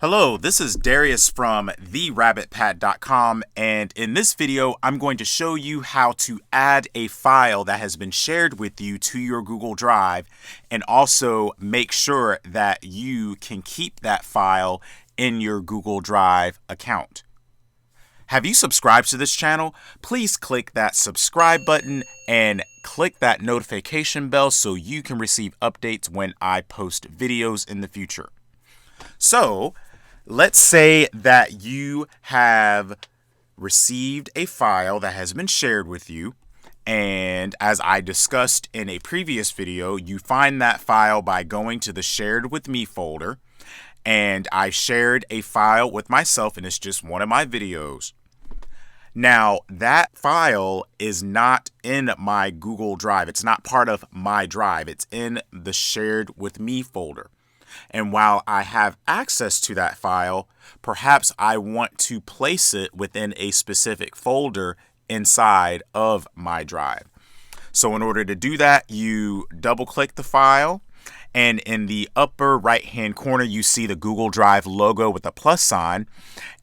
Hello, this is Darius from therabbitpad.com, and in this video I'm going to show you how to add a file that has been shared with you to your Google Drive and also make sure that you can keep that file in your Google Drive account. Have you subscribed to this channel? Please click that subscribe button and click that notification bell so you can receive updates when I post videos in the future. So, let's say that you have received a file that has been shared with you, and as I discussed in a previous video, you find that file by going to the Shared With Me folder, and I shared a file with myself, and it's just one of my videos. Now, that file is not in my Google Drive. It's not part of my drive. It's in the Shared With Me folder. And while I have access to that file, perhaps I want to place it within a specific folder inside of my drive. So in order to do that, you double-click the file, and in the upper right-hand corner, you see the Google Drive logo with a plus sign,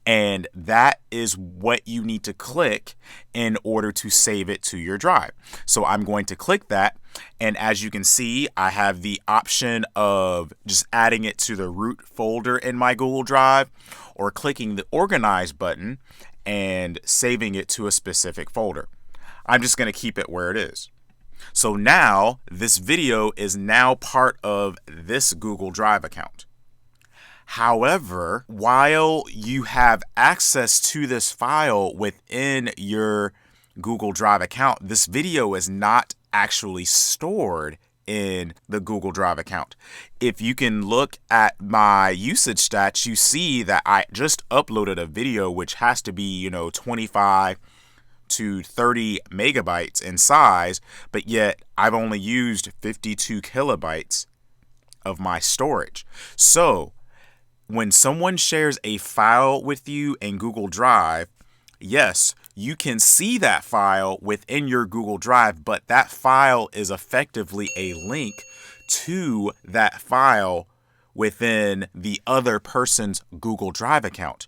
and that is what you need to click in order to save it to your drive. So I'm going to click that, and as you can see, I have the option of just adding it to the root folder in my Google Drive or clicking the Organize button and saving it to a specific folder. I'm just going to keep it where it is. So now this video is now part of this Google Drive account. However, while you have access to this file within your Google Drive account, this video is not actually stored in the Google Drive account. If you can look at my usage stats, you see that I just uploaded a video which has to be, 25 to 30 megabytes in size, but yet I've only used 52 kilobytes of my storage. So when someone shares a file with you in Google Drive, yes, you can see that file within your Google Drive, but that file is effectively a link to that file within the other person's Google Drive account.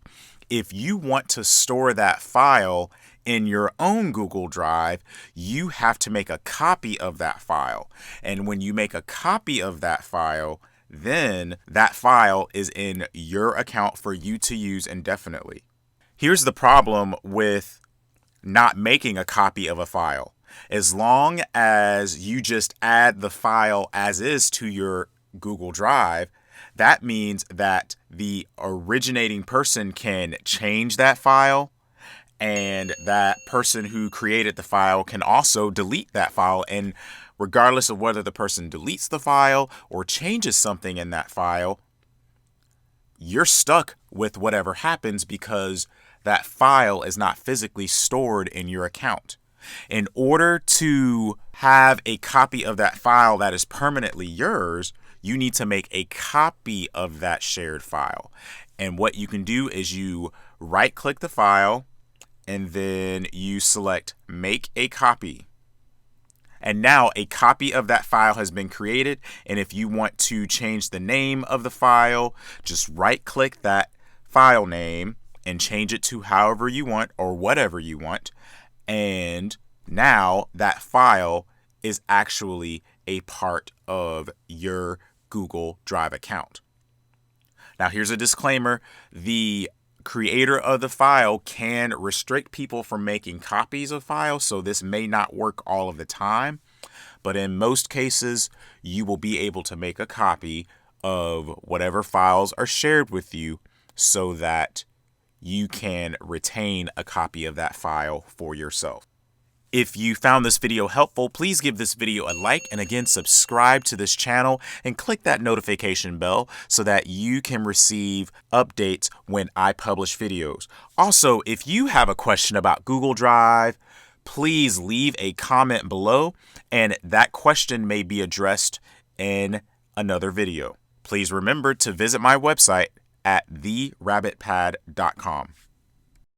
If you want to store that file in your own Google Drive, you have to make a copy of that file. And when you make a copy of that file, then that file is in your account for you to use indefinitely. Here's the problem with not making a copy of a file. As long as you just add the file as is to your Google Drive, that means that the originating person can change that file, and that person who created the file can also delete that file. And regardless of whether the person deletes the file or changes something in that file, you're stuck with whatever happens because that file is not physically stored in your account. In order to have a copy of that file that is permanently yours, you need to make a copy of that shared file. And what you can do is you right-click the file, and then you select Make a Copy. And now a copy of that file has been created. And if you want to change the name of the file, just right-click that file name and change it to however you want or whatever you want. And now that file is actually a part of your Google Drive account. Now here's a disclaimer. The creator of the file can restrict people from making copies of files, so this may not work all of the time, but in most cases you will be able to make a copy of whatever files are shared with you so that you can retain a copy of that file for yourself. If you found this video helpful, please give this video a like, and again, subscribe to this channel and click that notification bell so that you can receive updates when I publish videos. Also, if you have a question about Google Drive, please leave a comment below, and that question may be addressed in another video. Please remember to visit my website at therabbitpad.com.